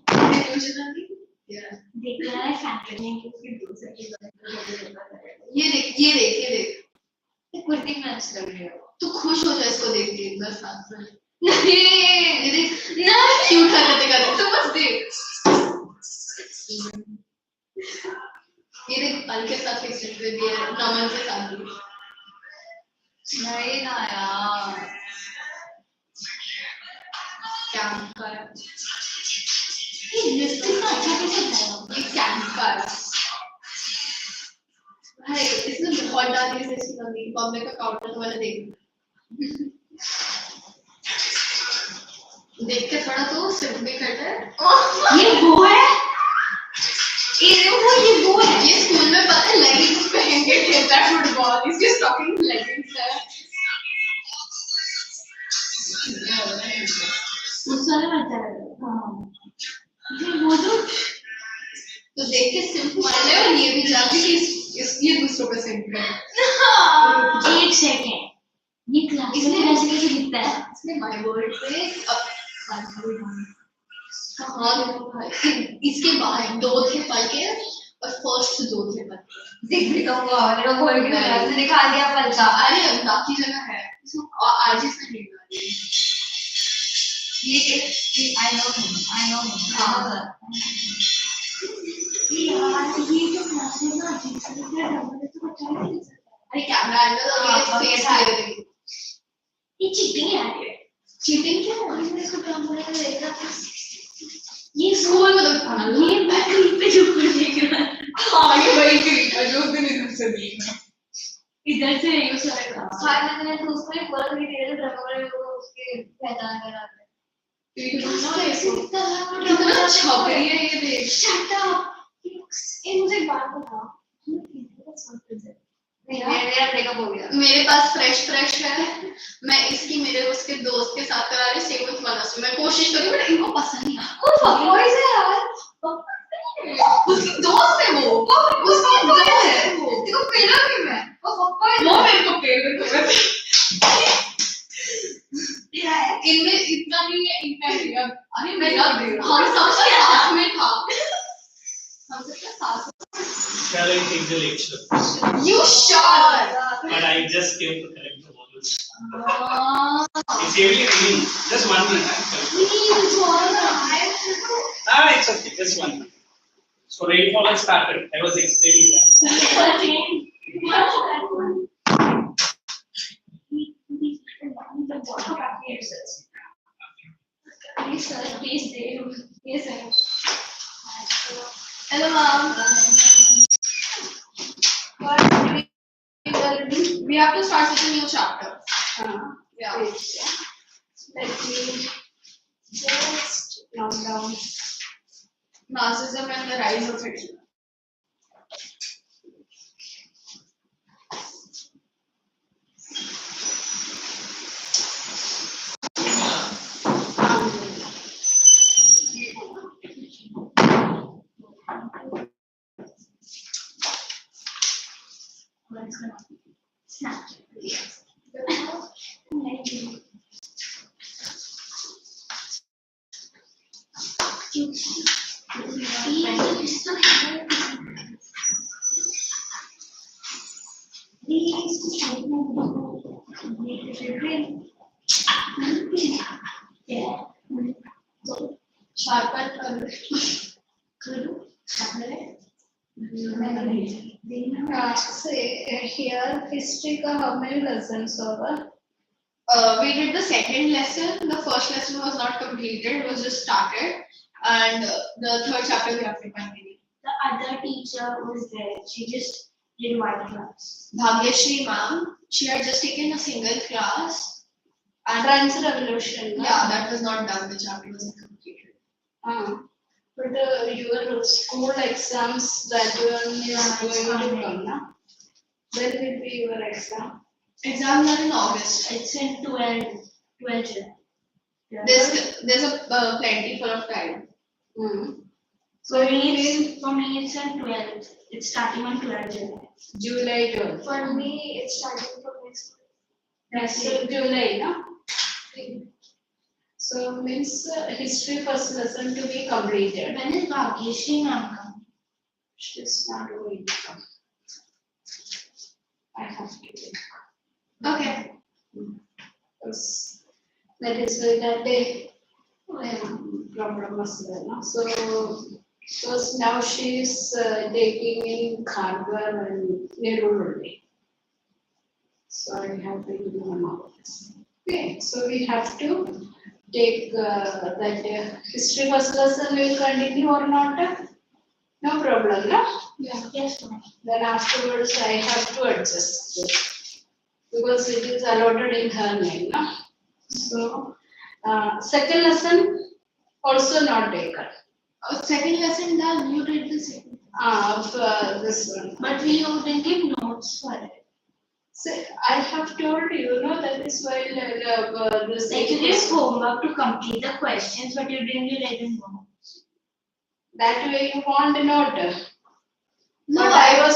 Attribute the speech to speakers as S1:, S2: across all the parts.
S1: Delusionally? Yeah.
S2: देखना है factoring की दूसरे की
S1: ये देख
S2: कुर्ती में अच्छा लग रही है
S1: तू खुश हो जा इसको देख के एक बार साथ में
S2: नहीं
S1: ये देख नहीं क्यूट हरकतें कर तू बस देख ये देख पल के साथ फिक्स कर दिया नमन के साथ भी
S2: नहीं ना यार
S1: कैंपर
S2: ये लिपस्टिक का अच्छा कैसे है
S1: ये कैंपर भाई इसने बहुत डाली है इसकी मम्मी बॉम्बे का काउंटर वाला देख देख के थोड़ा तो सिर्फ भी कट है
S2: ये वो है ये वो है
S1: ये स्कूल में पता है लेगिंग्स पहन के खेलता है फुटबॉल इसके स्टॉकिंग लेगिंग्स है
S2: उस वाले में अच्छा लग रहा है ये वो जो
S1: तो देख के सिर्फ मान ले और ये भी जानती कि ये दूसरों पे सिर्फ है
S2: एक सेकंड ये क्लास में ऐसे कैसे दिखता है
S1: इसमें माय वर्ड पे कहाँ भाई इसके बाद दो थे पल के और फर्स्ट दो थे पल
S2: दिख भी तो हुआ मेरा बोल के मैंने दिखा दिया पल का
S1: अरे बाकी जगह है आज इसमें नहीं डाली
S2: ये आई नो हाँ यार ये जो क्लास में ना जिसने क्या डबल तो बच्चा नहीं
S1: अरे कैमरा एंगल और ये फेस ले रही
S2: ये चीटिंग है
S1: चीटिंग क्या है
S2: इसको कैमरा लेगा
S1: ये स्कूल में तो खाना
S2: ये मैं क्लिप पे जो कर देख रहा है
S1: हाँ ये वही क्लिप है जो दिन इधर से देखना
S2: इधर से यूज करेगा हां मैंने तो उसको ही बोला कि तेरे ड्रामा में वो उसके पहचान करा है
S1: कितना छप रही है ये देख
S2: शट अप ये मुझे एक बात बता मेरा ब्रेकअप हो गया
S1: मेरे पास फ्रेश है मैं इसकी मेरे उसके दोस्त के साथ करा रही सेम विद मनस्वी मैं कोशिश करी बट इनको पसंद नहीं
S2: वो फकबॉय से यार
S1: उसकी दोस्त है वो उसकी दोस्त है वो
S2: देखो पेला भी मैं वो फकबॉय
S1: वो मेरे को पेल
S2: तेरा है
S1: इनमें इतना नहीं है इनका नहीं है अरे मेरा हम सबके साथ में था हम सबके साथ
S3: Shall I take the lecture?
S1: You sure?
S3: But I just came to correct the models. It's really raining. Just 1 minute. It's okay. Just 1 minute. So rainfall has started. I was explaining that.
S2: Please,
S1: Hello, mom. We have to start with a new chapter. Yeah.
S2: Let me just calm down.
S1: Nazism and the rise of Hitler. Sharpen
S2: say here history ka how many lessons over?
S1: We did the second lesson. The first lesson was not completed; it was just started, and the third chapter we have to continue.
S2: The other teacher was there. She just did one class.
S1: Bhagyashree ma'am, she had just taken a single class, and
S2: French Revolution.
S1: yeah, that was not done. The chapter wasn't completed.
S2: But your school exams that one is going to come, na? When will be your exam?
S1: Exams are in August.
S2: It's in 12 July.
S1: There's a plenty full of time.
S2: So for me it's in 12th. It's starting on 12 July.
S1: July 12th.
S2: For me it's starting from next July, no? So means history first lesson to be completed.
S1: When is Bhagyashree ma'am coming?
S2: She's not going to come. I have to take.
S1: Okay.
S2: Because that is why that day problem was there. No? So because now she is taking in Kharwar and Nerul only. So I have to do one of this. Okay, so we have to take that history first lesson will continue or not? No problem, no?
S1: Yeah. Yes, ma'am.
S2: Then afterwards I have to adjust this because it is allotted in her name, no? So second lesson also not taken.
S1: Second lesson done. You did the second.
S2: Of this one.
S1: But we didn't give notes for it.
S2: So I have told you, no, that is why this.
S1: Like you gave homework to complete the questions, but you didn't give written notes.
S2: That way you want a note.
S1: No,
S2: But I was.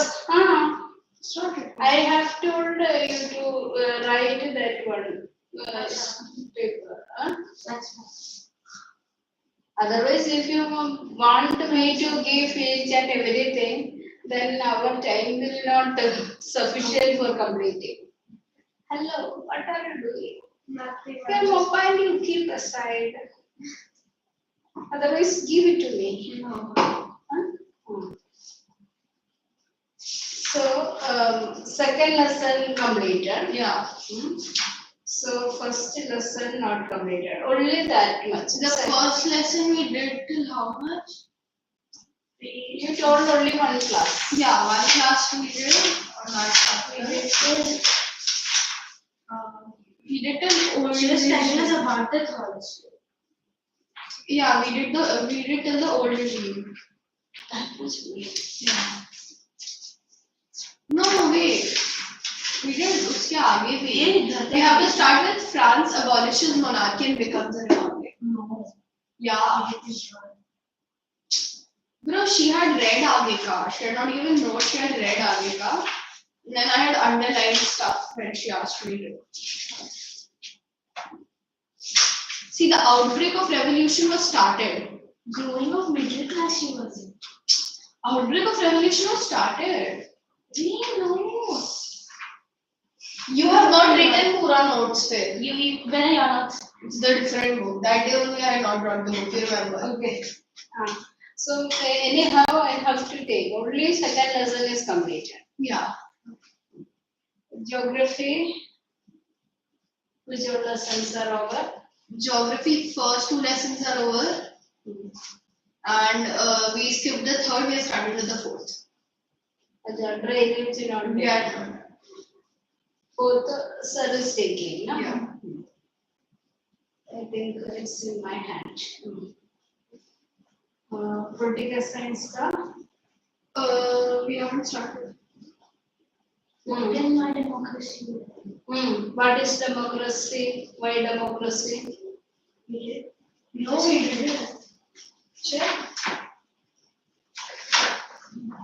S1: Sorry.
S2: I have told you to write that one paper.
S1: That's fine.
S2: Otherwise, if you want me to give each and everything, then our time will not sufficient for completing. Hello, what are you doing?
S1: Nothing.
S2: Your mobile you keep aside. Otherwise, give it to me.
S1: No.
S2: So, second lesson completed.
S1: Yeah.
S2: So, first lesson not completed. Only that much.
S1: The first lesson we did till how much?
S2: You told only one class.
S1: Yeah, one class we did. Or not class. We did till old.
S4: She was telling us about the third story.
S1: Yeah, we did till the old regime.
S2: That was weird.
S1: Yeah. No, wait. We did उसके आगे भी. We have to start with France abolishes monarchy and becomes a republic.
S4: No.
S1: Yeah. Bro, she had read आगे का. She had not even known she had read आगे का. Then I had underlined stuff when she asked me to. See, the outbreak of revolution was started.
S4: Growing of middle class she was in.
S1: Outbreak of revolution was started.
S4: We know.
S1: You have not written pura notes पे.
S4: When are your notes?
S1: It's the different book. That day only I had not brought the book. You remember?
S2: Okay. So, anyhow, I have to take. Only second lesson is completed.
S1: Yeah.
S2: Geography. Which all lessons are over?
S1: Geography first 2 lessons are over. And we skipped the third. We started with the fourth.
S2: Drainage not
S1: Yeah.
S2: Fourth sir is taking. No?
S1: Yeah.
S2: I think it's in my hand. Political science ka?
S1: We haven't started.
S4: Then my democracy.
S2: What is democracy? Why democracy?
S1: No, we didn't.
S2: Check.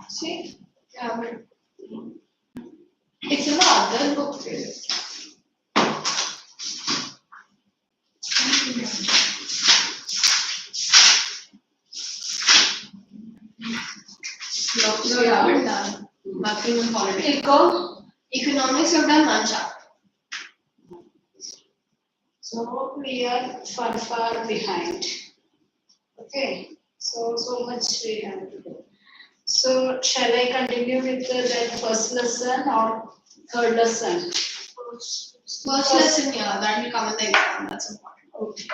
S2: See?
S1: Yeah, but it's in the other book. No, you haven't done. Nothing in politics. Economics you've done one chapter.
S2: So we are far behind. Okay. So much we have to do. So shall I continue with that first lesson or third lesson?
S1: First lesson, yeah, that will come in the exam. That's important.
S2: Okay.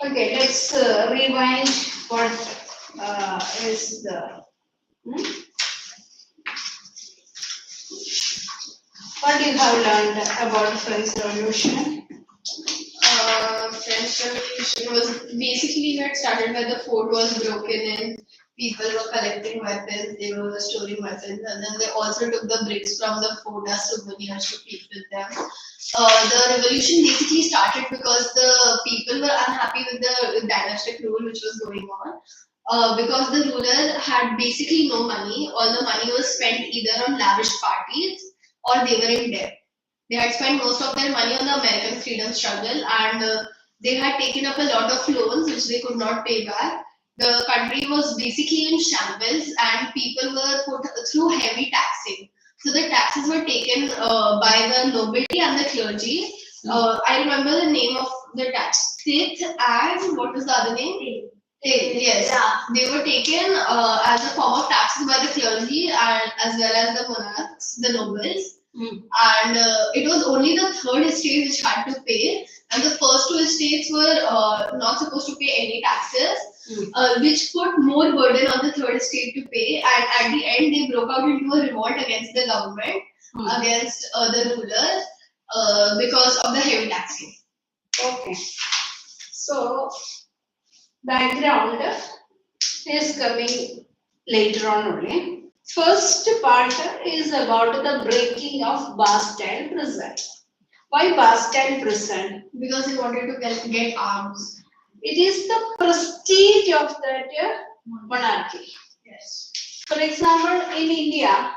S2: Okay, let's rewind what is the. What you have learned about French Revolution?
S1: French Revolution was basically where it started where the fort was broken in. People were collecting weapons, they were storing weapons, and then they also took the bricks from the fort as souvenirs to keep with them. The revolution basically started because the people were unhappy with the dynastic rule which was going on. because the ruler had basically no money. All the money was spent either on lavish parties or they were in debt. They had spent most of their money on the American freedom struggle, and they had taken up a lot of loans which they could not pay back. The country was basically in shambles, and people were put through heavy taxing. So the taxes were taken by the nobility and the clergy. I remember the name of the tax. Tithe and what was the other name? Yes,
S4: Yeah.
S1: they were taken as a form of taxes by the clergy and as well as the monarchs, the nobles. And it was only the third estate which had to pay, and the first two estates were not supposed to pay any taxes, which put more burden on the third estate to pay. And at the end, they broke out into a revolt against the government, against the rulers, because of the heavy taxing.
S2: Okay. So background is coming later on only. First part is about the breaking of Bastille prison. Why Bastille prison?
S1: Because they wanted to get arms.
S2: It is the prestige of that monarchy.
S1: Yes.
S2: For example, in India,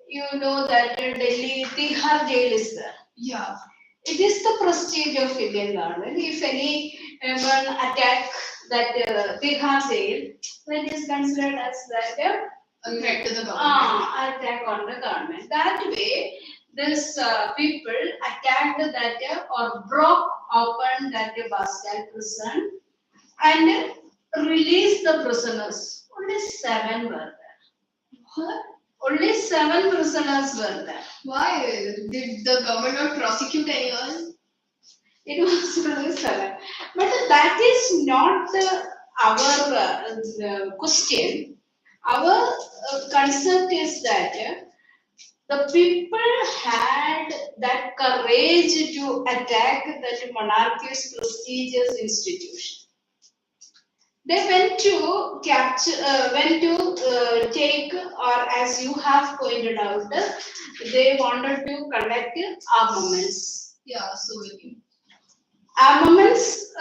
S2: you know that Delhi Tihar jail is there.
S1: Yeah.
S2: It is the prestige of Indian government. If anyone attack that Tihar jail, that is considered as that
S1: A threat to the government.
S2: attack on the government. That way, this people attacked that or broke open that Bastille prison and released the prisoners. Only 7 were there.
S1: What?
S2: Only 7 prisoners were there.
S1: Why? Did the government not prosecute anyone?
S2: It was only 7. But that is not our question. Our concept is that the people had that courage to attack that monarchy's prestigious institution. They went to capture, take, or as you have pointed out, they wanted to collect armaments.
S1: Yeah, so will you.
S2: Armaments,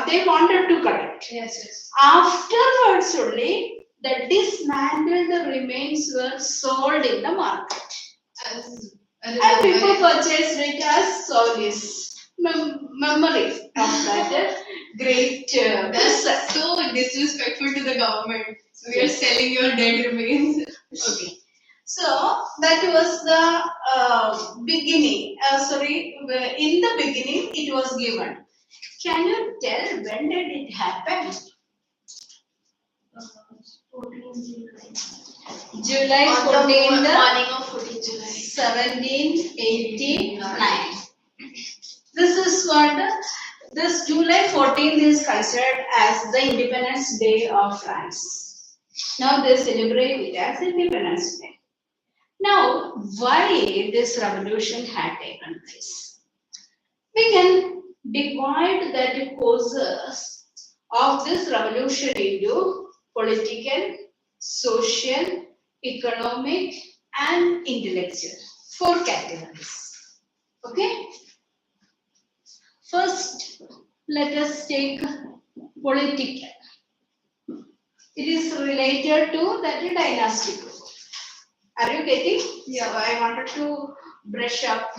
S2: they wanted to collect.
S1: Yes.
S2: Afterwards only, the dismantled remains were sold in the market.
S1: As
S2: And people purchased it as solace, memory of that great
S1: That's so disrespectful to the government. We are selling your dead remains.
S2: Okay. So that was the beginning. In the beginning it was given. Can you tell when did it happen?
S4: 14
S2: July
S1: On the
S2: 14th,
S1: morning of 14th July.
S2: 1789. This is what this July 14th is considered as the Independence Day of France. Now they celebrate it as Independence Day. Now, why this revolution had taken place? We can divide the causes of this revolution into political, social, economic, and intellectual. 4 categories. Okay? First, let us take political. It is related to that dynastic rule. Are you getting?
S1: Yeah.
S2: So I wanted to brush up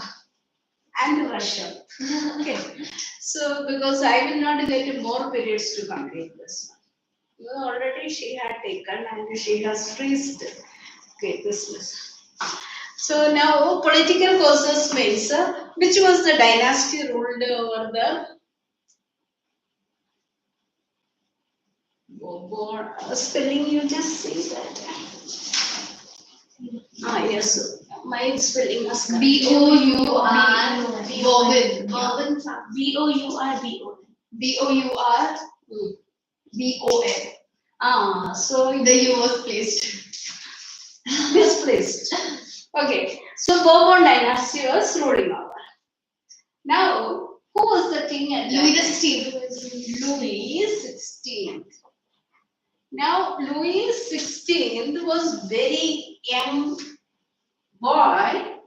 S2: and rush up. Okay. So because I will not get more periods to complete this one. Well, already she had taken and she has freezed. Okay, this was. So now political causes means which was the dynasty ruled over the spelling you just say that. Yes, my spelling was correct.
S1: B-O-U-R. Bourbon.
S4: Bourbon. B-O-U-R-B-O-N.
S1: B-O-U-R. B-O-N.
S2: So
S1: The U was placed.
S2: misplaced. Okay, so Bourbon dynasty was ruling over. Now, who was the king at
S1: Louis
S2: that
S1: XVI.
S2: Louis XVI. Now, Louis XVI was very young boy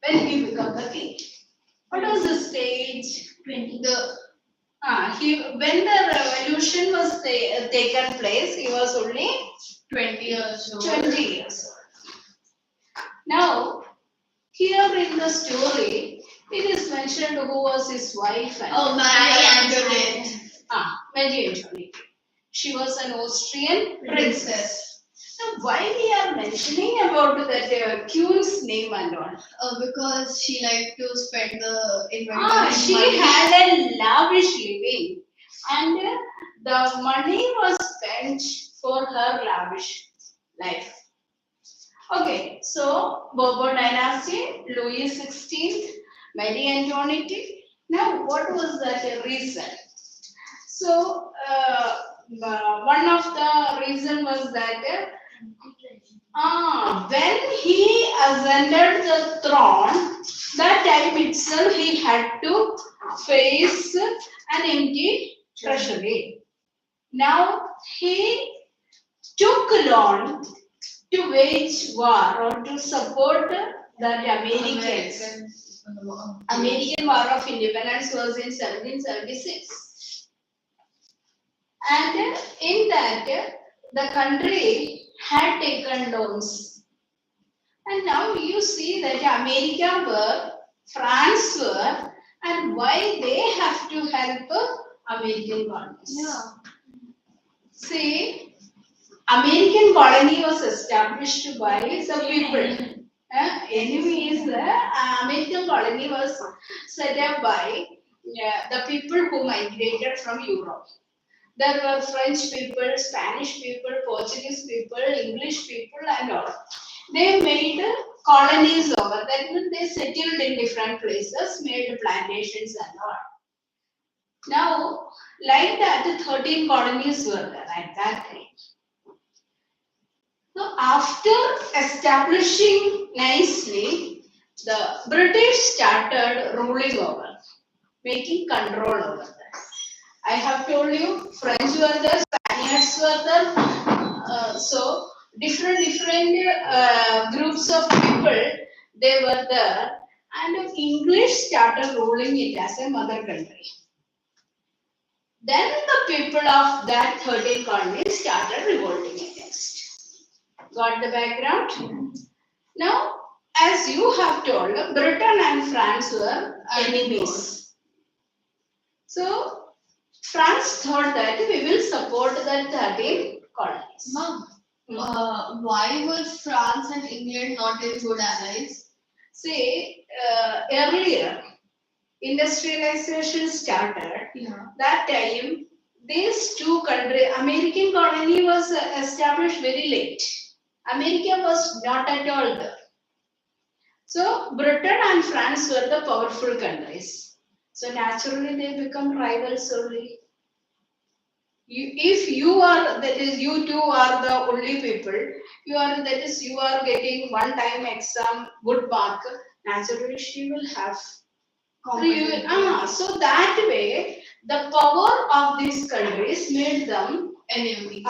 S2: when he became the king. What was his age?
S4: 20.
S1: The
S2: When the revolution was taken place, he was only
S1: 20 years old.
S2: 20 years old. Now, here in the story, it is mentioned who was his wife. And
S1: Oh, Marie Antoinette.
S2: Marie Antoinette. She was an Austrian princess.
S1: Princess.
S2: Now, why we are mentioning about that queen's name and all?
S1: Because she liked to spend the inventory
S2: She
S1: money.
S2: had a lavish living, and the money was spent for her lavish life. Okay, so Bourbon dynasty, Louis XVI, Marie Antoinette. Now, what was that reason? So, one of the reason was that when he ascended the throne, that time itself he had to face an empty treasury. Now he took loan to wage war or to support that Americans. American War of Independence was in 1776. And in that, the country had taken loans. And now you see that America were, France were, and why they have to help American colonies.
S1: Yeah.
S2: See, American colony was established by the people. Anyways, American colony was set up by the people who migrated from Europe. There were French people, Spanish people, Portuguese people, English people, and all. They made colonies over. That means they settled in different places, made plantations and all. Now, like that, 13 colonies were there at that time. So, after establishing nicely, the British started ruling over, making control over that. I have told you, French were there, Spaniards were there. So different groups of people, they were there, and English started ruling it as a mother country. Then the people of that 13 colonies started revolting against. Got the background? Now, as you have told, Britain and France were enemies. So France thought that we will support the 13 colonies.
S1: Mom, why were France and England not very good allies?
S2: See, earlier, industrialization started.
S1: Yeah.
S2: That time, these two countries, American colony was established very late. America was not at all there. So, Britain and France were the powerful countries. So, naturally, they become rivals only. If you are, that is, you two are the only people, you are, that is, you are getting one time exam, good mark, naturally, she will have. So that way, the power of these countries made them
S1: Enemies.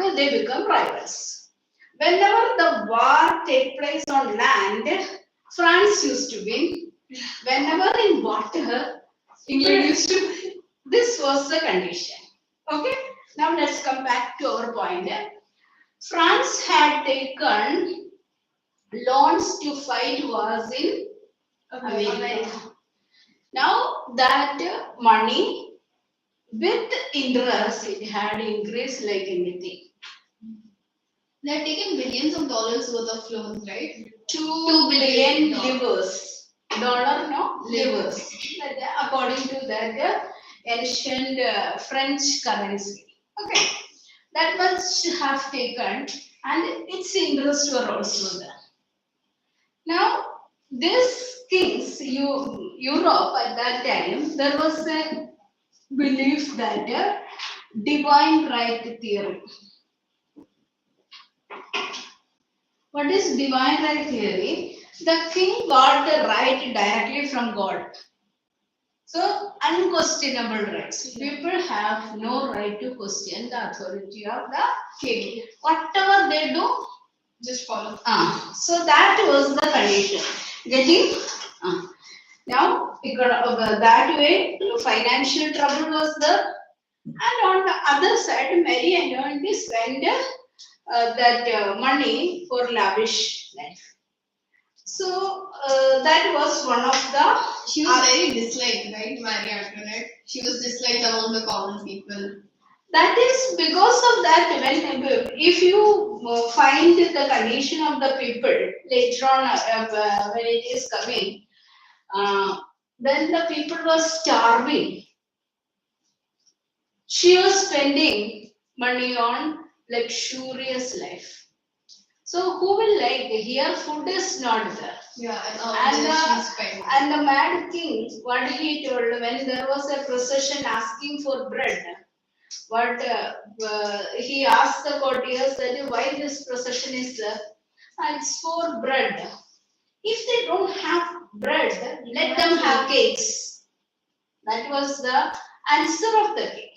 S2: So they become rivals. Whenever the war take place on land, France used to win. Whenever in water, England used to win. This was the condition. Okay. Now let's come back to our point. France had taken loans to fight wars in America. Now that money with interest, it had increased like anything.
S1: They had taken billions of dollars worth of loans, right?
S2: 2 billion livres. Dollar, no? Livres. According to that ancient French currency. Okay. That much have taken, and its interests were also there. Now, these kings, Europe at that time, there was a belief that divine right theory. What is divine right theory? The king got the right directly from God. So, unquestionable rights. People have no right to question the authority of the king. Whatever they do,
S1: Just follow.
S2: so that was the condition. Getting? Now, that way, financial trouble was there. And on the other side, Mary Antoinette spent that money for lavish life. So that was one of the.
S1: She was very disliked, right, Marie Antoinette? She was disliked among the common people.
S2: That is because of that. When if you find the condition of the people later on when it is coming, then the people were starving. She was spending money on luxurious life. So who will like here? Food is not there.
S1: Yeah,
S2: And
S1: she spent.
S2: and the mad king, what he told when there was a procession asking for bread, what he asked the courtiers that why this procession is there? It's for bread. If they don't have bread, let them have cakes. That was the answer of the king.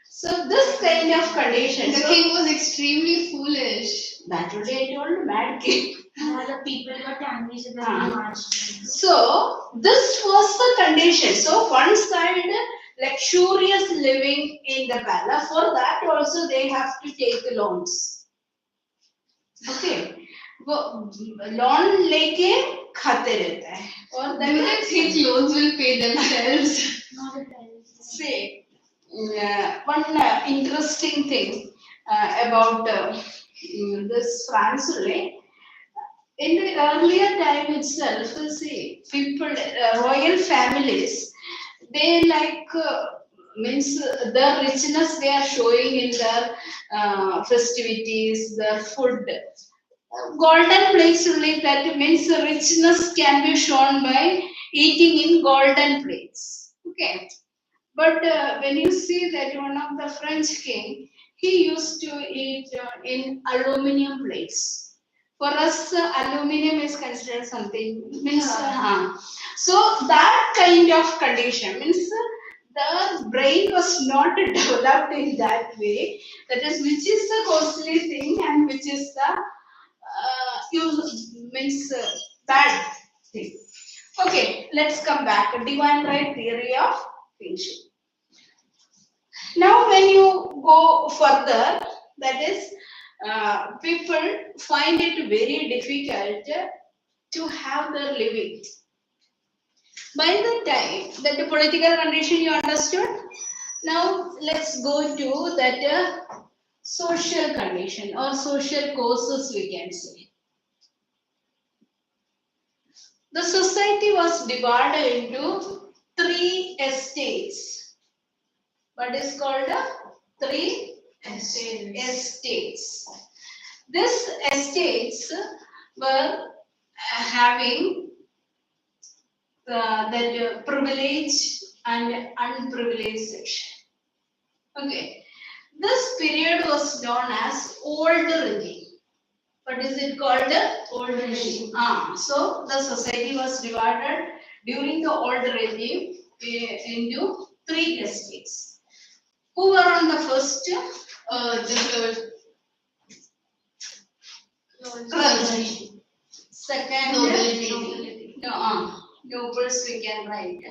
S2: So this kind of condition.
S1: The king was extremely foolish.
S2: That would I told mad king.
S4: The people got angry, so they marched.
S2: So this was the condition. So one side luxurious living in the palace. For that also they have to take loans. Okay. Loan लेके खाते रहता है और
S1: Do they think loans will pay themselves?
S4: Not the parents.
S2: say one interesting thing about this France only. In the earlier time itself, see, people, royal families, they like means the richness they are showing in their festivities, their food. Golden plates only, that means the richness can be shown by eating in golden plates. Okay. But when you see that one of the French king, he used to eat in aluminium plates. For us, aluminium is considered something means. So that kind of condition means the brain was not developed in that way. That is, which is the costly thing and which is the means bad thing. Okay, let's come back. Divine right theory of kingship. Now, when you go further, that is, people find it very difficult to have their living. By the time that the political condition you understood, now let's go to that social condition or social causes we can say. The society was divided into three estates. What is called three estates. These estates were having that privileged and unprivileged section. Okay, this period was known as old regime. What is it called? Old regime. So the society was divided during the old regime into three estates. Who were on the first?
S1: The
S2: Clergy. Second,
S1: nobility.
S2: nobles we can write.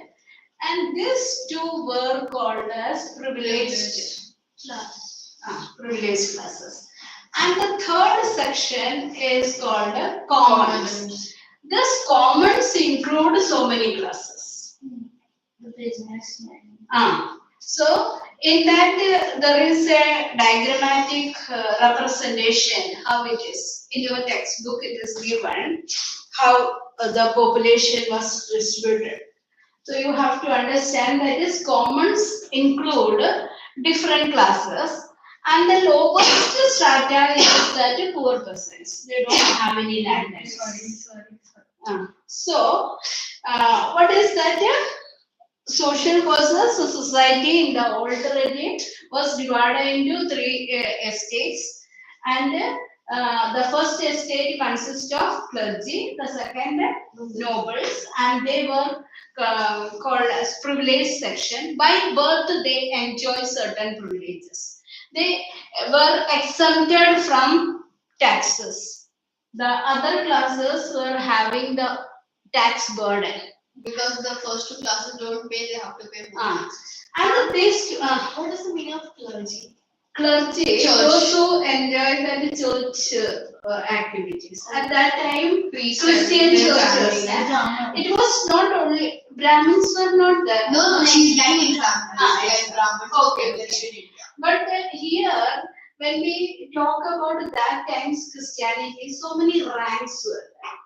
S2: And these two were called as privileged class. Privileged classes. And the third section is called commons. This commons include so many classes.
S4: The businessmen.
S2: So in that there is a diagrammatic representation how it is. In your textbook it is given how the population was distributed. So you have to understand that is commons include different classes and the lowest strata is that poor persons. They don't have any land.
S1: Sorry.
S2: So what is that? Social causes, so society in the old regime was divided into three estates, and the first estate consists of clergy, the second nobles, and they were called as privileged section. By birth, they enjoy certain privileges. They were exempted from taxes. The other classes were having the tax burden.
S1: Because the first two classes don't pay, they have to pay more.
S2: And this
S1: What is the meaning of clergy?
S2: clergy,
S1: Church.
S2: those who enjoy the church activities. At that time, Christian churches. It was not only Brahmins were not there.
S1: No, she's giving examples.
S2: Yes.
S1: Like Brahmins
S2: Okay.
S1: were privileged in India.
S2: But here, when we talk about that time's Christianity, so many ranks were there.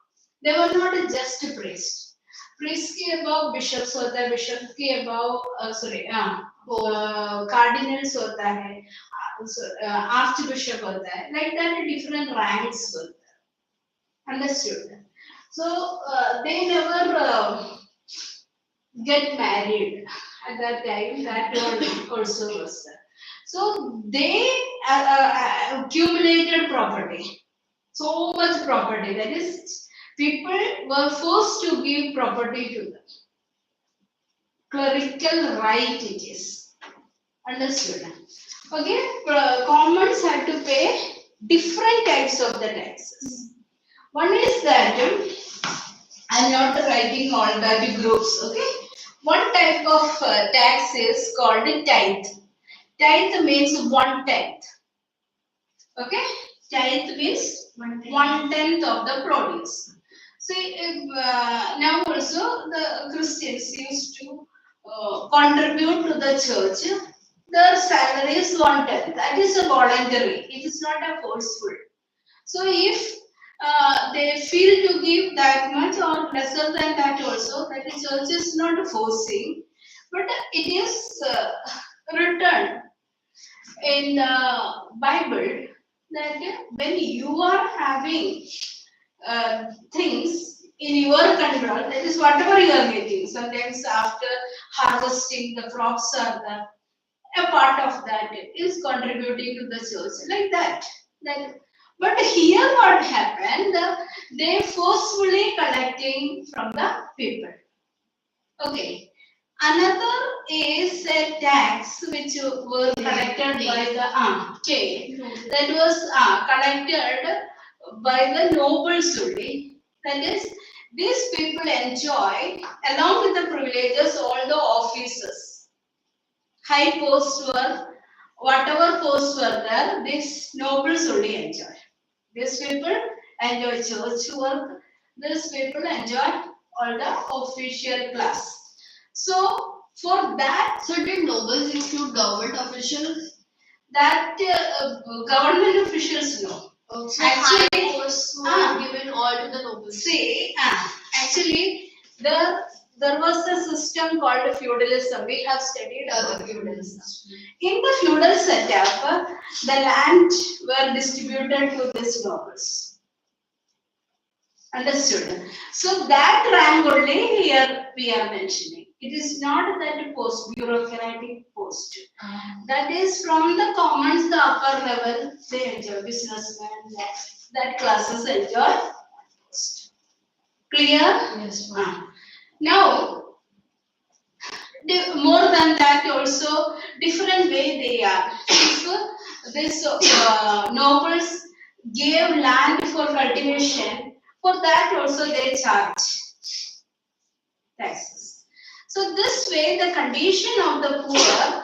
S2: They were not just priests. Priests के above bishops होता है, bishop के above cardinals होता है, archbishop होता है. Like that, different ranks were there. Understood? So they never get married at that time. That also was there. So they accumulated property, so much property. That is, people were forced to give property to them. Clerical right it is. Understood? Okay, commons had to pay different types of the taxes. One is that I'm not writing all the groups. Okay, one type of tax is called tithe. Tithe means 1/10. Okay, tithe means 1/10 of the produce. So now also the Christians used to contribute to the church. Their salary is 1/10. That is a voluntary. It is not a forceful. So if they feel to give that much or lesser than that also, that the church is not forcing, but it is written in the Bible that when you are having things in your control, that is whatever you are getting. Sometimes after harvesting, the crops are a part of that is contributing to the church, like that. But here what happened, they forcefully collecting from the people. Okay. Another is a tax which were collected by the that was collected by the nobles only. That is, these people enjoy, along with the privileges, all the offices. High posts were, whatever posts were there, these nobles only enjoy. These people enjoy church work. These people enjoy all the official class. So for that,
S1: So did nobles include government officials?
S2: that government officials no.
S1: So
S2: Actually,
S1: high posts were given all to the nobles.
S2: See, actually, there was a system called feudalism. We have studied about feudalism. In the feudal setup, the land were distributed to these nobles. Understood? So that rank only here we are mentioning. It is not that post, bureaucratic post. That is from the commons, the upper level, they enjoy businessmen, that classes enjoy. Clear?
S1: Yes.
S2: Now, more than that also, different way they are. If this nobles gave land for cultivation, for that also they charge taxes. So this way the condition of the poor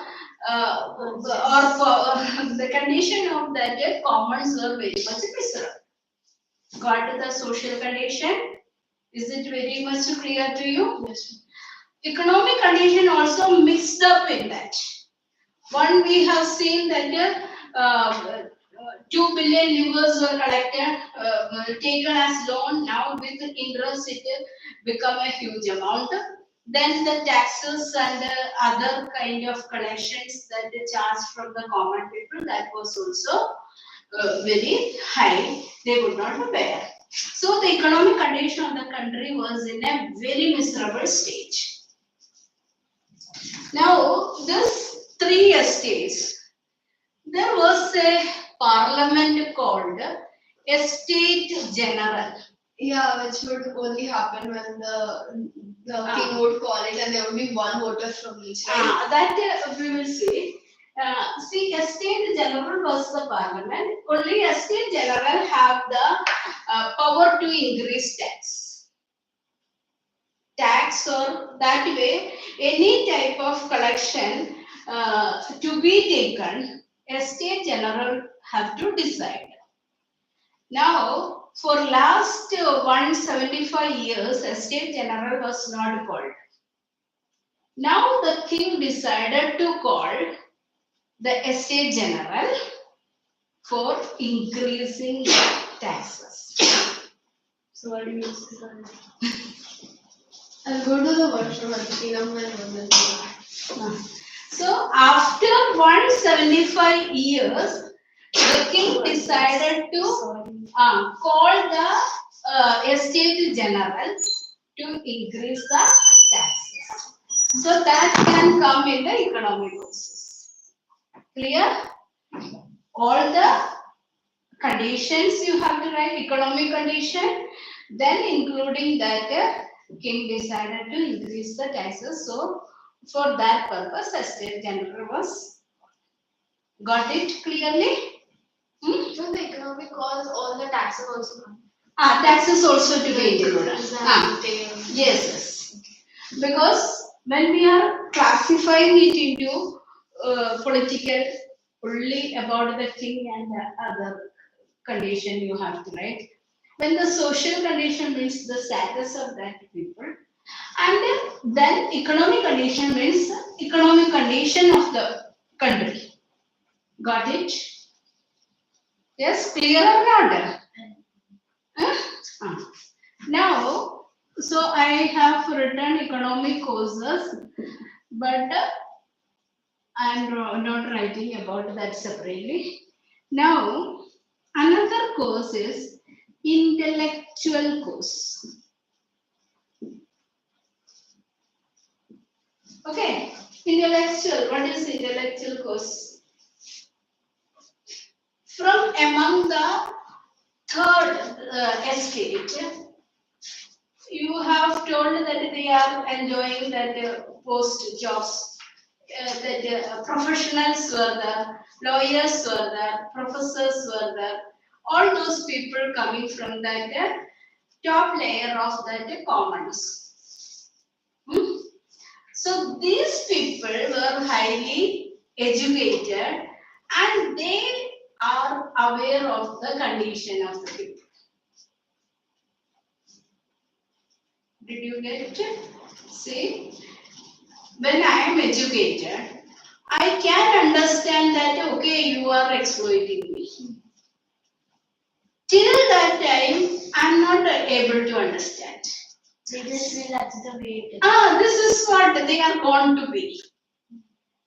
S2: the condition of the commons were very much miserable. Got the social condition? Is it very much clear to you?
S1: Yes.
S2: Economic condition also mixed up in that. One, we have seen that 2 billion livres were collected, taken as loan. Now with the interest, it become a huge amount. Then the taxes and other kind of collections that they charged from the common people, that was also very high. They would not bear. So the economic condition of the country was in a very miserable stage. Now, this 3 estates, there was a parliament called Estate General.
S1: Yeah, which would only happen when the king would call it, and there would be one voter from each, right?
S2: That we will see. See, Estate General was the parliament. Only Estate General have the power to increase tax. Tax tax or that way, any type of collection to be taken, estate general have to decide. Now, for last 175 years, estate general was not called. Now the king decided to call the estate general for increasing the taxes. So what do you say?
S1: I'll go to the washroom and clean up my nose.
S2: So after 175 years, the king decided to call the estate general to increase the taxes. So that can come in the economic courses. Clear? All the conditions you have to write, economic condition, then including that king decided to increase the taxes. So for that purpose, estate general was. Got it clearly?
S1: So the economic cause, all the taxes also come.
S2: Taxes also to be included.
S1: Yes.
S2: Yes. Because when we are classifying it into political, only about the king and the other condition you have to write. When the social condition means the status of that people, and then economic condition means economic condition of the country. Got it? Yes, clear or not? Now, so I have written economic causes, but I am not writing about that separately. Now, another course is intellectual course. Okay, intellectual. What is intellectual course? From among the third estate, you have told that they are enjoying that post jobs, that professionals were there, lawyers were there, professors were there, all those people coming from that top layer of that commons. So these people were highly educated and they are aware of the condition of the people. Did you get it? See, when I am educated, I can understand that, okay, you are exploiting me. Till that time, I am not able to understand.
S4: They just feel that's the way it is.
S2: This is what they are born to be.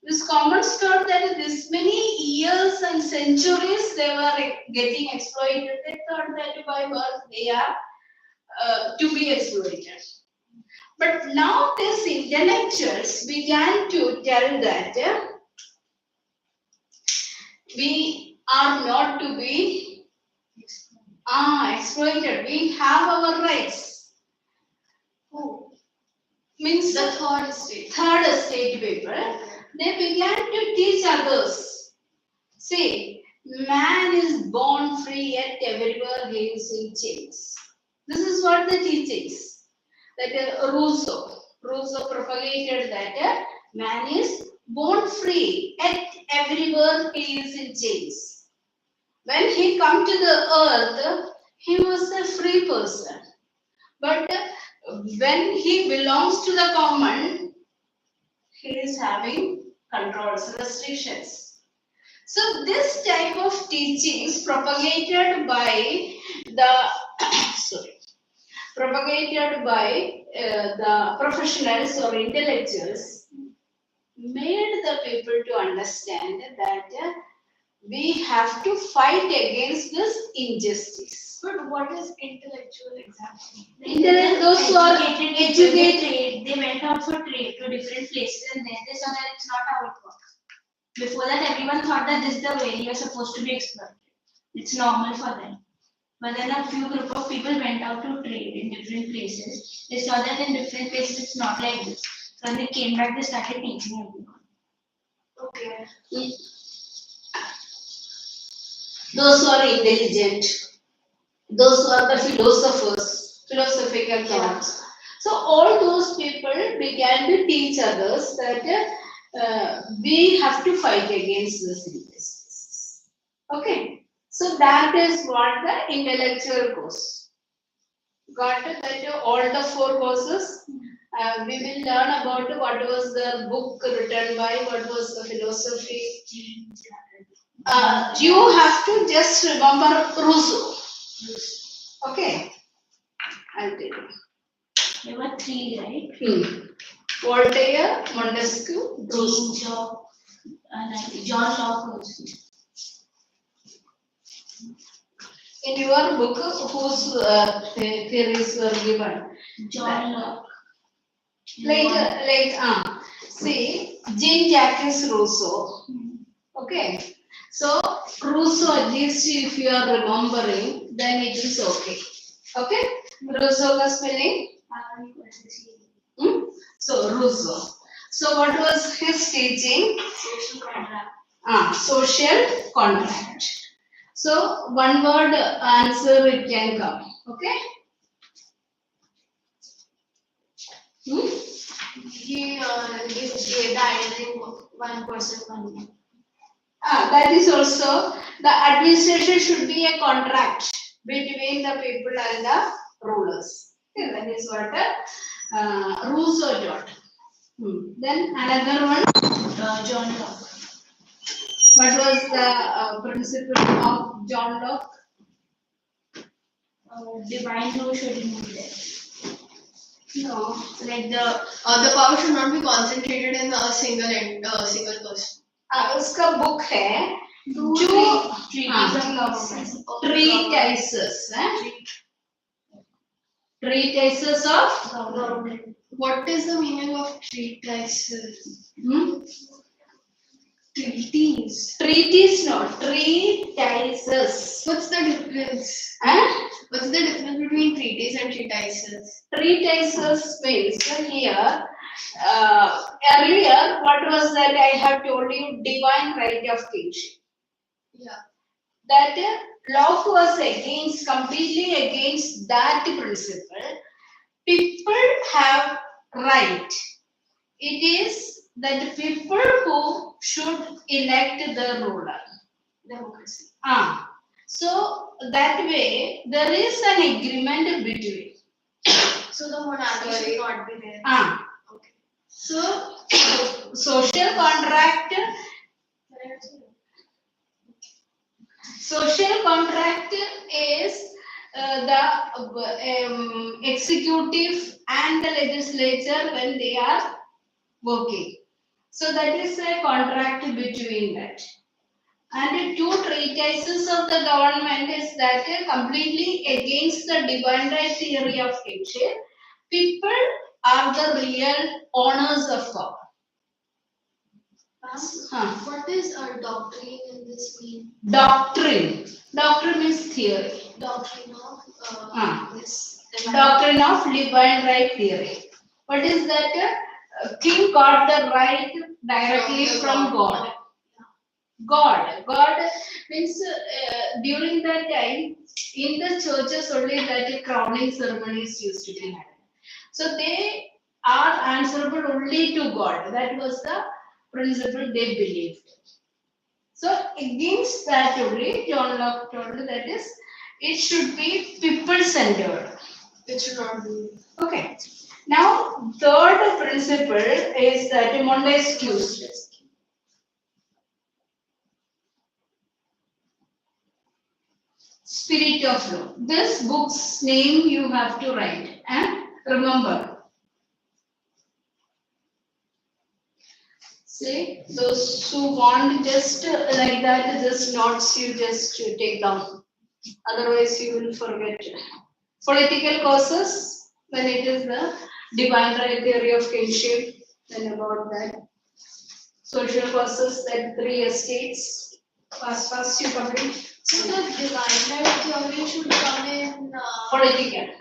S2: This common thought that this many years and centuries they were getting exploited. They thought that by birth they are to be exploited. But now these intellectuals began to tell that we are not to be exploited. We have our rights. Who? Means
S1: The third state.
S2: Third estate people. They began to teach others. See, man is born free, yet everywhere he is in chains. This is what the teachings. That Rousseau propagated that man is born free, yet everywhere he is in chains. When he come to the earth, he was a free person. But when he belongs to the common, he is having controls, restrictions. So this type of teachings propagated by the the professionals or intellectuals made the people to understand that we have to fight against this injustice.
S1: But what is intellectual exactly?
S2: Those who are educated,
S4: They went out for trade to different places and then they saw that it's not how it works. Before that, everyone thought that this is the way you're supposed to be exploited. It's normal for them. But then a few group of people went out to trade in different places. They saw that in different places it's not like this. So when they came back, they started teaching everyone.
S1: Okay.
S2: those who are intelligent, those who are the philosophers, philosophical thoughts, So all those people began to teach others that we have to fight against this injustice. Okay, so that is what the intellectual course. Got it? That all the four courses. We will learn about what was the book written by, what was the philosophy. You have to just remember Rousseau. Okay, I'll tell you.
S4: There were three, right?
S2: Voltaire, Montesquieu, Rousseau.
S4: John Locke also.
S2: In your book, whose theories were given?
S4: John Locke.
S2: See, Jean-Jacques Rousseau. Okay, so Rousseau, at least if you are remembering, then it is okay. Okay, Rousseau the spelling? So Rousseau. So what was his teaching?
S4: Social contract.
S2: Social contract. So one word answer it can come. Okay.
S1: He gave the idea one person, one man.
S2: That is also the administration should be a contract between the people and the rulers. Okay, that is what Rousseau taught. Then another one,
S4: John Locke.
S2: what was the principle of John Locke?
S4: Divine rule shouldn't be there.
S2: No.
S4: Like
S1: The power should not be concentrated in a single person.
S2: उसका book है treatises of
S4: government.
S1: What is the meaning of treatises? Treaties.
S2: not treatises.
S1: What's the difference? What's the difference between treaties and treatises?
S2: Treatises means here earlier what was that I have told you, divine right of kingship.
S1: Yeah.
S2: That Locke was completely against that principle. People have right. It is that people who should elect the ruler.
S1: Democracy.
S2: So that way there is an agreement between.
S1: So the monarchy should not be there. Okay.
S2: So social contract. Social contract is the executive and the legislature when they are working. So that is a contract between that. And two treatises of the government is that completely against the divine right theory of kingship. People are the real owners of power.
S1: What is a doctrine in this mean?
S2: Doctrine. Doctrine means theory.
S1: Doctrine of this.
S2: Doctrine of divine right theory. What is that? King got the right directly from God. God means during that time in the churches only that crowning ceremonies used to be had. So they are answerable only to God. That was the principle they believed. So against that only John Locke told that is it should be people centered.
S1: It should not be.
S2: Okay. Now third principle is that Montesquieu's. Spirit of Law. This book's name you have to write and remember. See, those who want just like that, this notes you just take down. Otherwise, you will forget. Political causes, when it is the divine right theory of kingship, then about that. Social causes, that three estates. Fast, you complete.
S1: So the divine right theory should come in
S2: Political.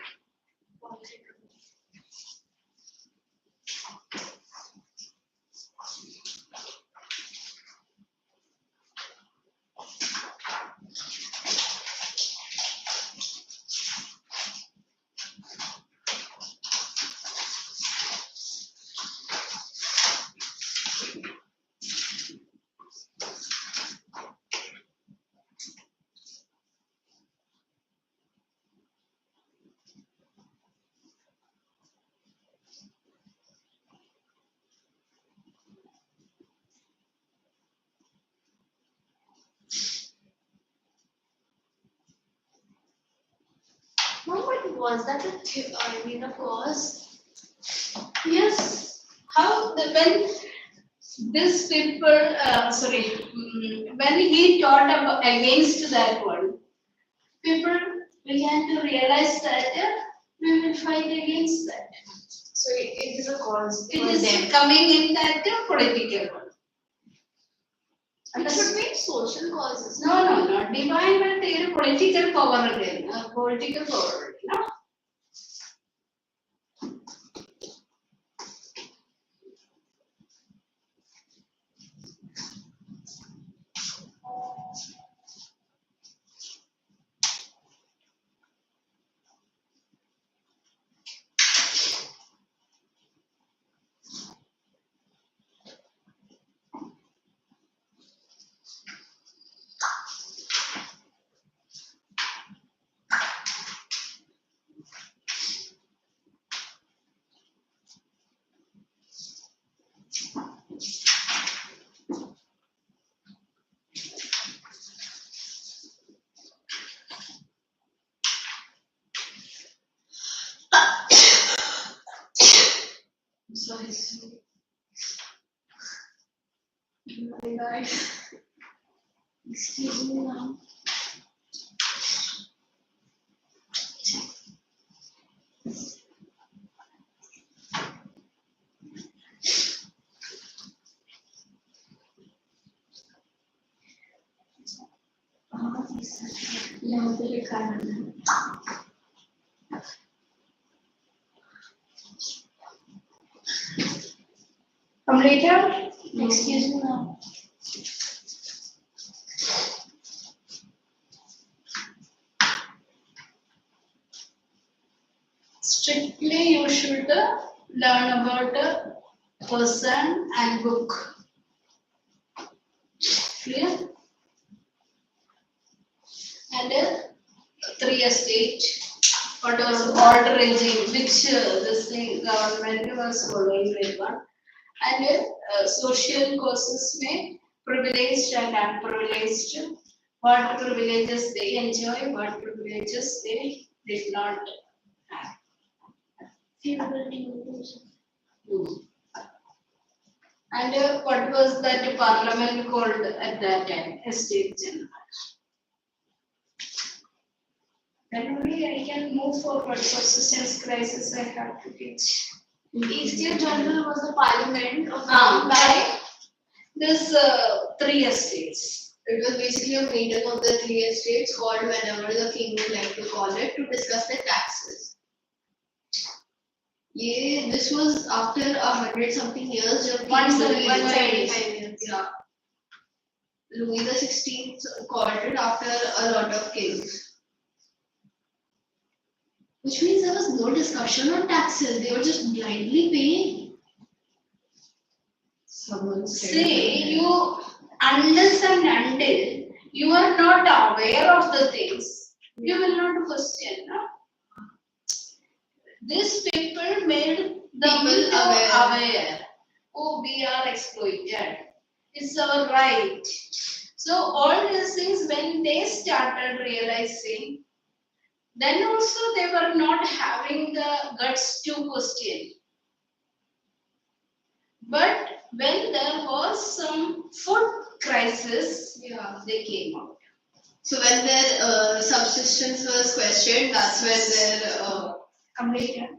S1: Was that a cause?
S2: Yes. How when this people, when he taught about against that one, people began to realize that we will fight against that.
S1: So it is a cause.
S2: It
S1: for
S2: is
S1: them.
S2: coming in that political one.
S1: It should be social causes.
S2: No. Divine will take political power again. Political power, no?
S1: Sorry. My God. Excuse me now. यहाँ पे लिखा है
S2: Completed?
S1: Excuse me now.
S2: Strictly you should learn about a person and book. Clear? And 3 estate. What was order regime, which this thing government was following that one. And social causes may privileged and unprivileged. What privileges they enjoy, what privileges they did not have. And what was that parliament called at that time? Estate General. Then only I can move forward. For substance crisis, I have to teach.
S1: Estate General was the parliament of
S2: By this 3 estates.
S1: It was basically a meeting of the 3 estates called whenever the king would like to call it to discuss the taxes. Yeah, this was after 100-something years. जब
S2: 175
S1: years. Yeah. Louis XVI called it after a lot of kings. Which means there was no discussion on taxes. They were just blindly paying. Someone said.
S2: See, you unless and until you are not aware of the things, you will not question. No? These people made the
S1: People
S2: aware. Oh, we are exploited. It's our right. So all these things, when they started realizing, then also they were not having the guts to question. But when there was some food crisis,
S1: Yeah.
S2: they came out.
S1: So when their subsistence was questioned, that's when their
S2: Completed.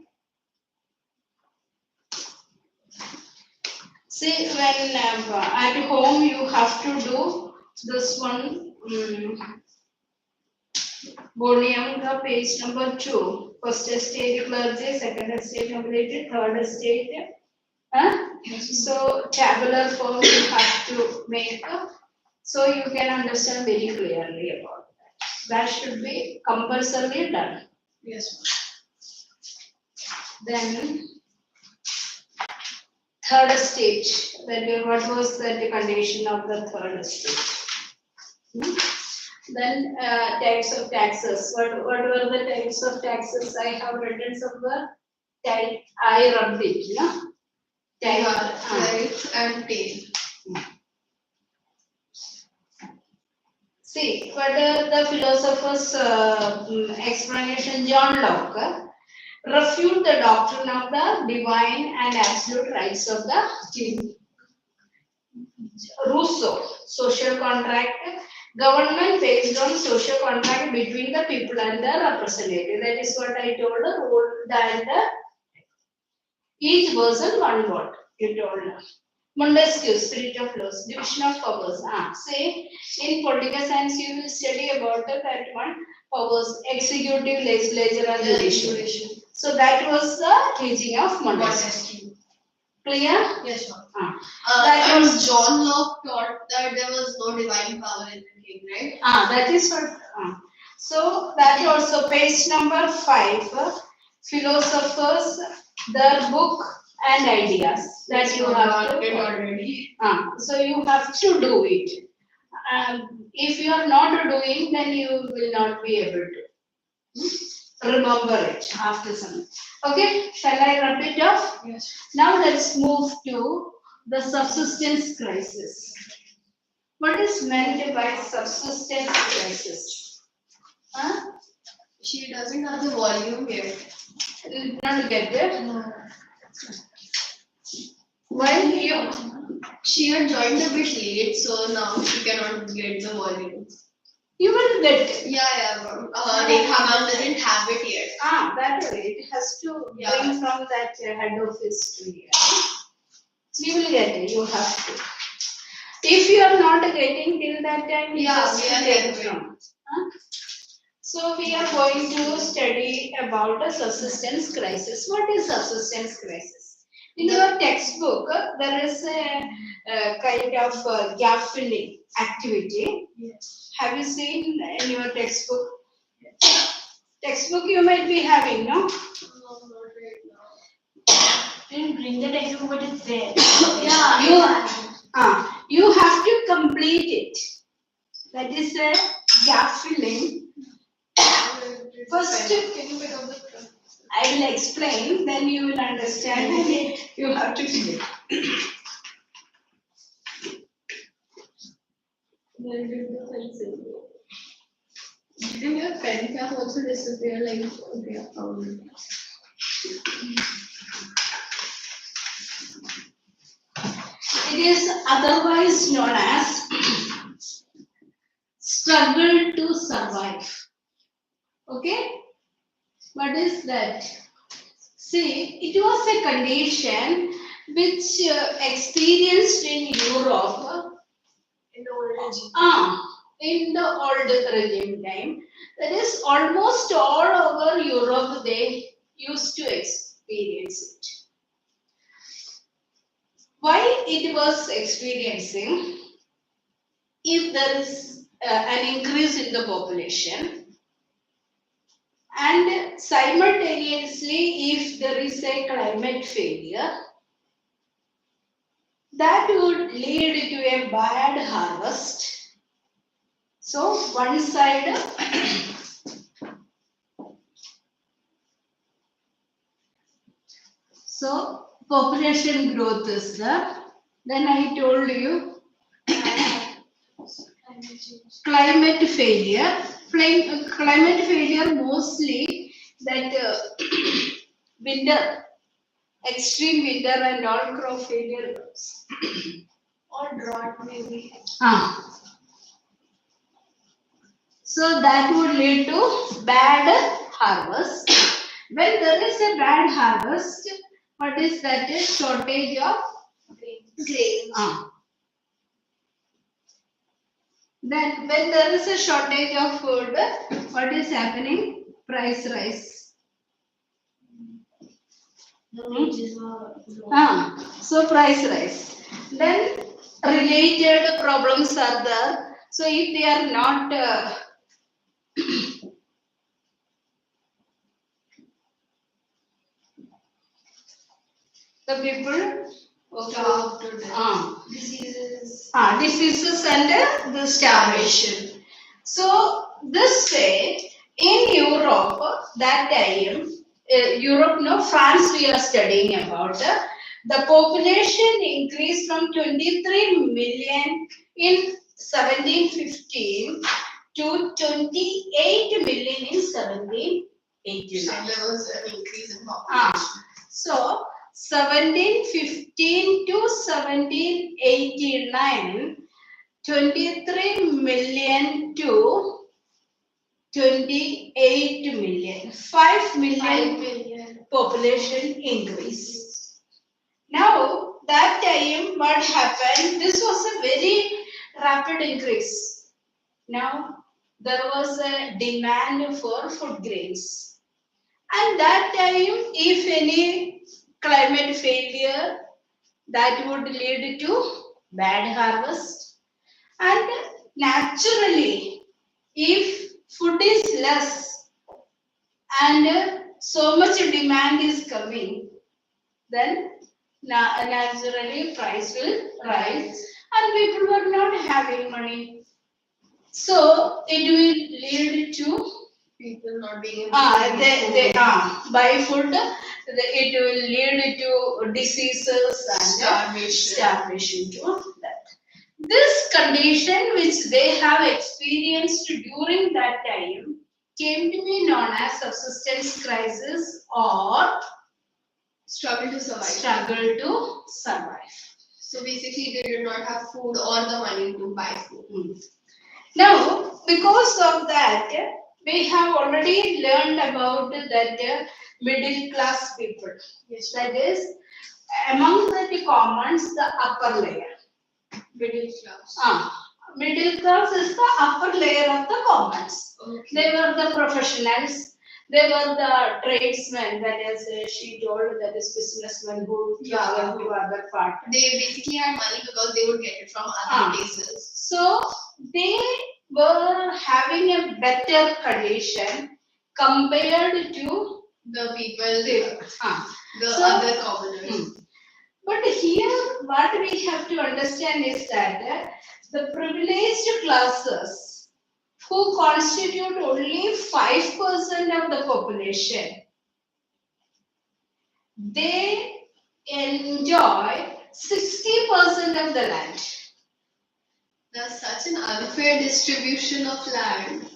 S2: See, when at home you have to do this one. Bonium, the page number 2. First estate clergy, second estate completed, third estate. So tabular form you have to make, so you can understand very clearly about that. That should be compulsorily done.
S1: yes.
S2: Then third stage. Then what was the condition of the third stage? Then types of taxes. What were the types of taxes? I have written somewhere. Type I rubbed it, no?
S1: Yeah, right and tail.
S2: See, but the philosopher's explanation, John Locke, refute the doctrine of the divine and absolute rights of the king. Rousseau, social contract, government based on social contract between the people and the representative. That is what I told, rule that each person one vote. You told. Montesquieu, spirit of laws, division of powers. Say in political science you will study about that one powers, executive, legislature, and judicial. So that was the teaching of Montesquieu. Clear?
S1: Yes, ma'am.
S2: That
S1: And
S2: was
S1: John Locke taught that there was no divine power in the king, right?
S2: that is what. So that also page number 5. Philosophers, their book and ideas that you have to
S1: it
S2: follow.
S1: already.
S2: So you have to do it. If you are not doing, then you will not be able to remember it after some. Okay, shall I wrap it up?
S1: Yes.
S2: Now let's move to the subsistence crisis. What is meant by subsistence crisis?
S1: She doesn't have the volume yet.
S2: Did not get it?
S1: No.
S2: Why you?
S1: She had joined a bit late, so now she cannot get the volume.
S2: You will get it.
S1: Yeah, ma'am. Rekha ma'am doesn't have it yet.
S2: That way. It has to bring from that head office to here. You will get it. You have to. If you are not getting till that time, you
S1: Yeah,
S2: just
S1: we are
S2: take
S1: getting.
S2: from. So we are going to study about a subsistence crisis. What is subsistence crisis? In your textbook, there is a kind of gap filling activity.
S1: Yes.
S2: Have you seen in your textbook? Textbook you might be having, no?
S1: No, not right now.
S4: Didn't bring the textbook, but it's there.
S1: Yeah,
S2: You have to complete it. That is a gap filling. First,
S1: can you pick up the pen?
S2: I will explain, then you will understand. You have to fill it.
S1: Where did the pencil? Didn't your pen cap also disappear? Like, okay, I found it.
S2: It is otherwise known as struggle to survive. Okay? What is that? See, it was a condition which experienced in Europe
S1: In the old regime.
S2: in the old regime time. That is almost all over Europe they used to experience it. Why it was experiencing? If there is an increase in the population, and simultaneously if there is a climate failure, that would lead to a bad harvest. So one side so population growth is there. Then I told you climate failure. Climate failure mostly that winter, extreme winter and all crop failure.
S1: Or drought, maybe.
S2: So that would lead to bad harvest. When there is a bad harvest, what is that? A shortage of
S1: Grains.
S2: Then when there is a shortage of food, what is happening? Price rise.
S4: The wages were low.
S2: So price rise. Then related problems are there. So if they are not the people
S1: Starved to death.
S2: diseases and the starvation. So this say in Europe that time, Europe, no, France we are studying about, the population increased from 23 million in 1715 to 28 million in 1789.
S1: So there was an increase in population.
S2: So 1715 to 1789, 23 million to 28 million, 5 million
S1: 5 million.
S2: population increase. Now, that time what happened, this was a very rapid increase. Now, there was a demand for food grains. And that time, if any climate failure, that would lead to bad harvest. And naturally, if food is less and so much demand is coming, then naturally price will rise and people were not having money. So it will lead to
S1: People not being able to
S2: buy food. It will lead to diseases and starvation to that. This condition which they have experienced during that time came to be known as subsistence crisis or
S1: struggle to survive. So basically, they did not have food or the money to buy food.
S2: Now, because of that, we have already learned about that middle class people.
S1: Yes.
S2: That is, among the commons, the upper layer.
S1: Middle class.
S2: Middle class is the upper layer of the commons.
S1: Okay.
S2: They were the professionals. They were the tradesmen, that is, she told, that is businessmen who travel to other parts.
S1: They basically had money because they would get it from other places.
S2: So they were having a better condition compared to
S1: the people, the
S2: So,
S1: other commoners.
S2: But here, what we have to understand is that the privileged classes who constitute only 5% of the population, they enjoy 60% of the land.
S1: There's such an unfair distribution of land.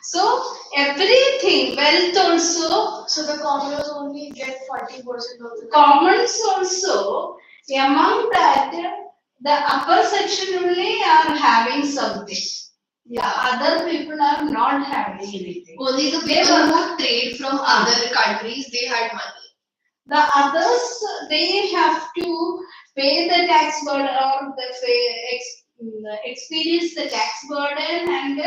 S2: So everything, wealth also.
S1: So the commoners only get 40% of the land.
S2: Commons also, among that, the upper section only are having something.
S1: Yeah.
S2: Other people are not having anything.
S1: Only the people who trade from other countries, they had money.
S2: The others, they have to pay the tax burden or experience the tax burden and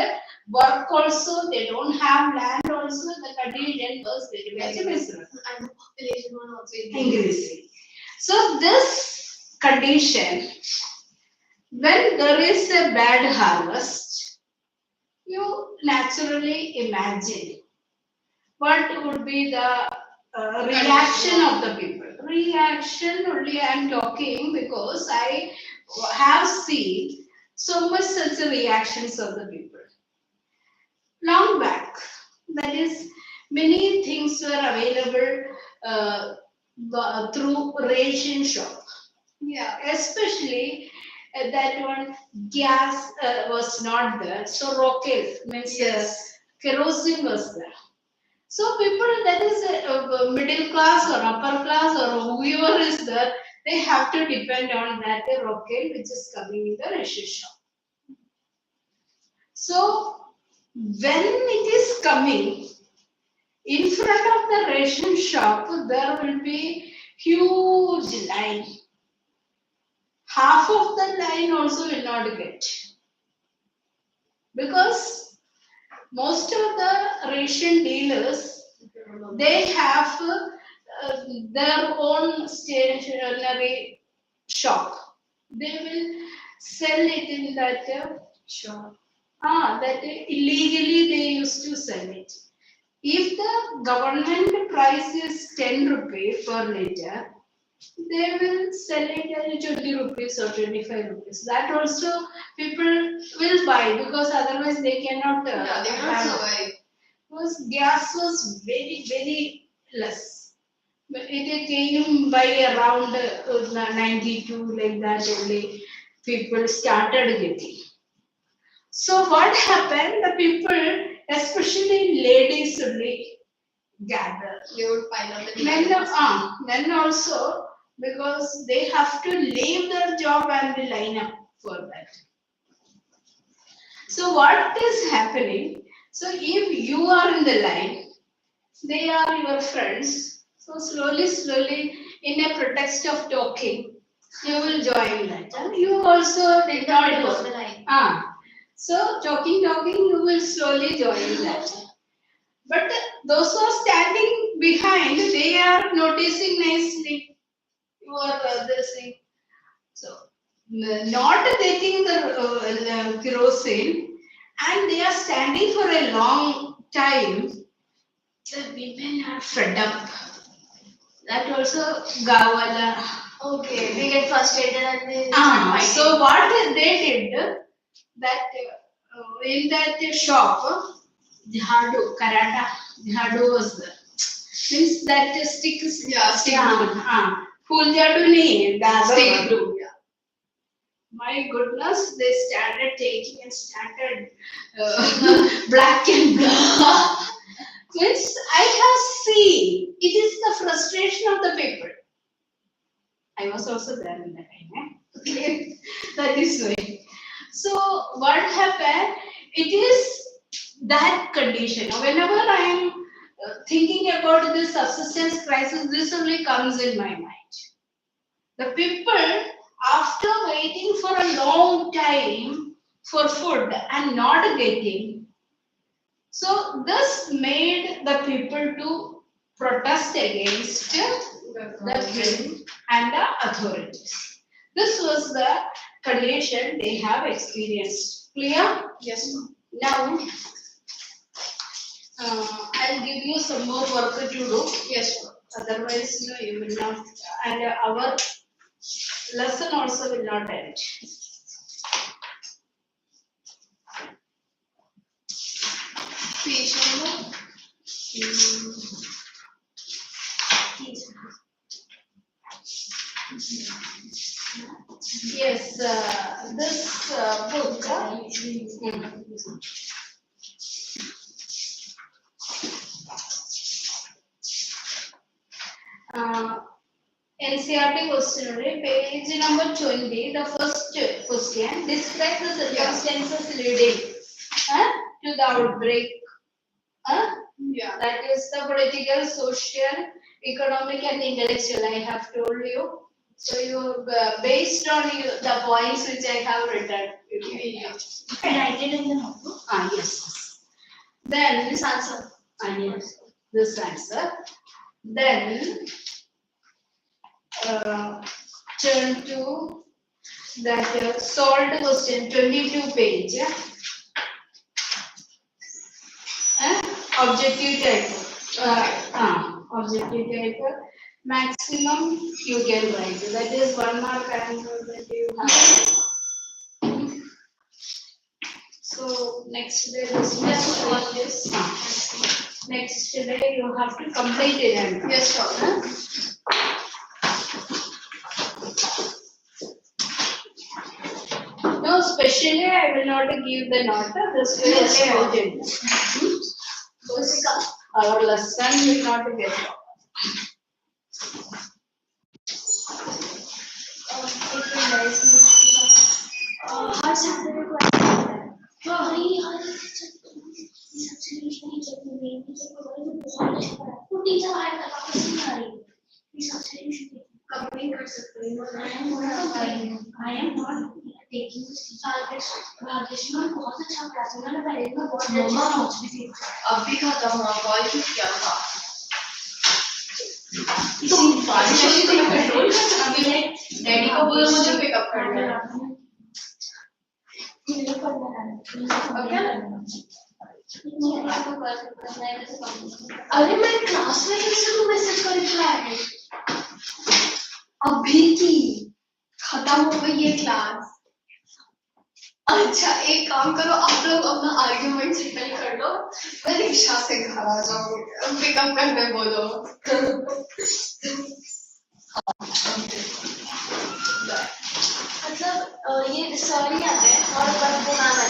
S2: work also. They don't have land also. The condition was very miserable.
S1: And the population was also
S2: increasing. So this condition, when there is a bad harvest, you naturally imagine what would be the reaction of the people. Reaction only I am talking because I have seen so much such reactions of the people. Long back, that is, many things were available through ration shop.
S1: Yeah.
S2: Especially that one, gas was not there, so rocket means kerosene was there. So people that is middle class or upper class or whoever is there, they have to depend on that rocket which is coming in the ration shop. So when it is coming in front of the ration shop, there will be huge line. Half of the line also will not get, because most of the ration dealers, they have their own stationery shop. They will sell it in that shop. That illegally they used to sell it. If the government price is 10 rupees per liter, they will sell it at 20 rupees or 25 rupees. That also people will buy, because otherwise they cannot.
S1: They cannot survive.
S2: Because gas was very, very less. It came by around 92, like that only people started getting. So what happened? The people, especially ladies, only gather.
S1: They would pile up the
S2: Men also, because they have to leave their job and they line up for that. So what is happening? So if you are in the line, they are your friends. So slowly, in a pretext of talking, you will join that. And you also did not
S4: Of the
S2: go.
S4: line.
S2: So talking, you will slowly join that. But those who are standing behind, they are noticing nicely. You are this thing. So not taking the kerosene, and they are standing for a long time. The women are fed up. That also Gawala.
S4: Okay, they get frustrated and they start fighting.
S2: So what they did, that in that shop, Jhadu, Karata, Jhadu was there. Means that stick is stick glue. Full jadu nahi, the other
S1: stick
S2: one.
S1: glue.
S2: My goodness, they started taking and started black and blue. Means I have seen, it is the frustration of the people. I was also there in that time. Okay, that is why. So what happened? It is that condition. Whenever I am thinking about this subsistence crisis, this only comes in my mind. The people, after waiting for a long time for food and not getting, so this made the people to protest against the king and the authorities. This was the condition they have experienced. Clear?
S1: Yes, ma'am.
S2: Now, I'll give you some more work to do.
S1: Yes, ma'am.
S2: Otherwise, you will not, and our lesson also will not end.
S1: Page number.
S2: Yes, this book. NCRT questionnaire, page number 20, the first question. Describe the circumstances leading to the outbreak.
S1: Yeah.
S2: That is the political, social, economic, and intellectual. I have told you. So you, based on the points which I have written, you
S4: Write it in the notebook.
S2: yes. Then
S4: This answer.
S2: yes, this answer. Then turn to that solved question, 22 page. Objective type. Objective type. Maximum you can write. That is 1 mark and that you have. So next day
S1: Just watch this.
S2: next day you have to complete it. And
S1: Yes, sure.
S2: no, especially I will not give the note. This will
S1: Yes,
S2: only
S1: ma'am.
S2: urgent. Our lesson will not get wrong.
S4: Her Saturday को भाई हर सबसे teacher को main teacher को बहुत अच्छा पढ़ा वो teacher आया था वापस नहीं आ रही ये सबसे कंप्लेन कर सकते हैं I am not taking Rajesh में बहुत अच्छा पढ़ा था मैंने पहले में बहुत अच्छा सोच भी थी
S1: अब भी खत्म हुआ कॉल क्यों किया था
S4: तो
S1: बारिश वाली तो कंट्रोल कर सकती है डैडी को बोलो मुझे पिकअप कर लेना
S4: मुझे पढ़ना है अरे मैं क्लास में किसी को मैसेज कर रहा है
S1: अभी की खत्म हो गई ये क्लास अच्छा एक काम करो आप लोग अपना आर्ग्यूमेंट सेटल कर लो मैं रिक्शा से घर आ जाऊंगी पिकअप करने बोलो
S4: मतलब ये सर ही आते हैं और बस बुलाना है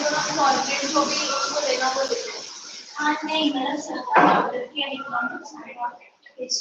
S1: कॉन्टेंट जो भी उसको लेना वो लिखे।
S4: हाँ नहीं मतलब सरकार ऑर्डर किया इकोनॉमिक्स एंड इट्स